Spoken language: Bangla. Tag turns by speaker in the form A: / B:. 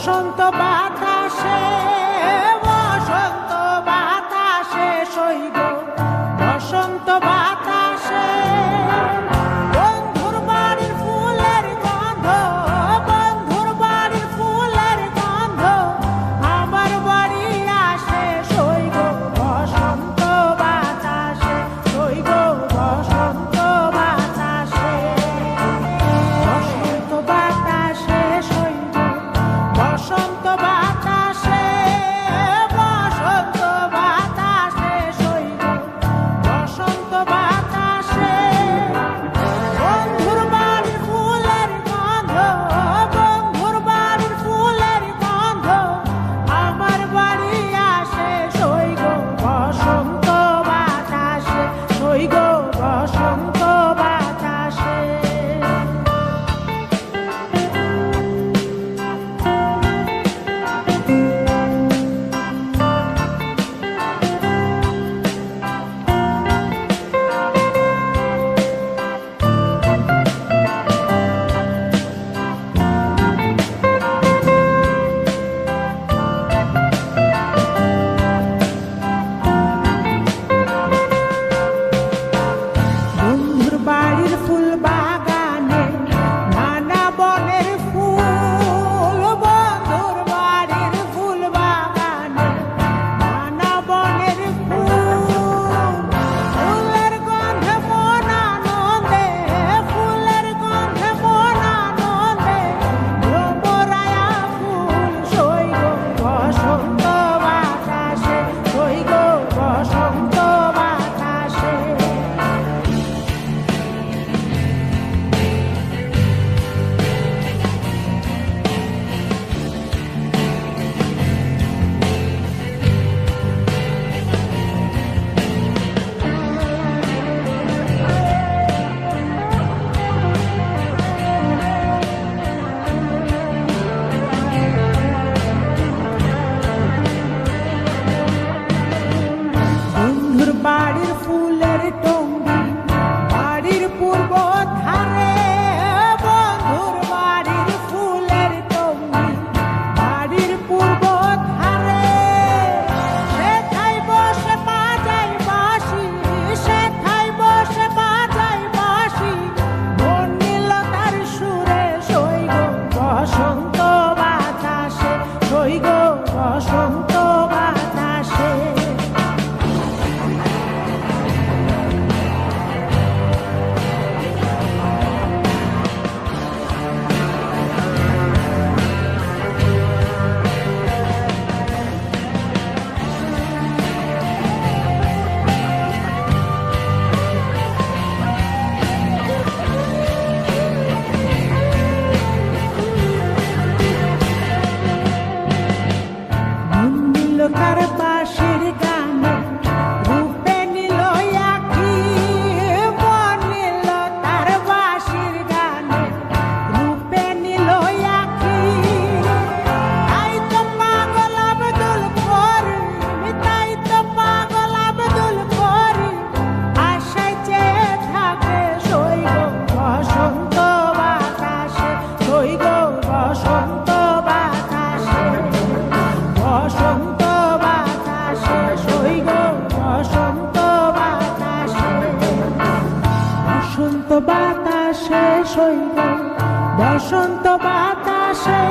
A: বসন্ত বাতাসে সইব বসন্ত বাতাসে বন্ধুর বাড়ির ফুলের গন্ধ, বন্ধুর বাড়ির ফুলের গন্ধ আমার বাড়ি আসে সইব বসন্ত বাতাসে, সইব বসন্ত বাতাসে, বসন্ত বাতাসে সইব বসন্ত বাতাসে, বসন্ত বাতাসে সইব বসন্ত বাতাসে বন্ধুর বাড়ির ফুলের গন্ধ, বন্ধুর বাড়ির ফুলের গন্ধ আমার বাড়ি আসে সইব বসন্ত বাতাসে, সইব বসন্ত বাতাসে। বন্ধুর বাড়ির ফুল বাগানে নানা বনের ফুল, বন্ধুর বাড়ির ফুল বাগানে নানা বনের ফুল, ফুলের গন্ধে মন আনন্দে, ফুলের গন্ধে মন আনন্দে ভ্রমরায়া ফুল সইব বসন্ত বাতাসে, সইব বসন্ত বাতাসে। বন্ধুর বাড়ির ফুলের টঙ্গি বাড়ির পূর্ব ধারে, বন্ধুর বাড়ির ফুলের টঙ্গি বাড়ির পূর্ব ধারে, সেথায় বসে বাজাই বাঁশি, সেথায় বসে বাজাই বাঁশি বর্ণিলতার সুরে সইব বসন্ত বাতাসে, সইব বসন্ত বাতাসে। তার বাঁশির গানে রূপে নিল আঁখি, বনিল তার বাঁশির গানে রূপে নিল আঁখি, তাই তো পাগল আব্দুল করিম, তাই তো পাগল আব্দুল করিম আশায় চেয়ে থাকে সইব বসন্ত বাতাসে, সইব বসন্ত বাতাসে, বসন্ত বাতাসে সইব বসন্ত বাতাসে, বসন্ত বাতাসে সইব বসন্ত বাতাসে।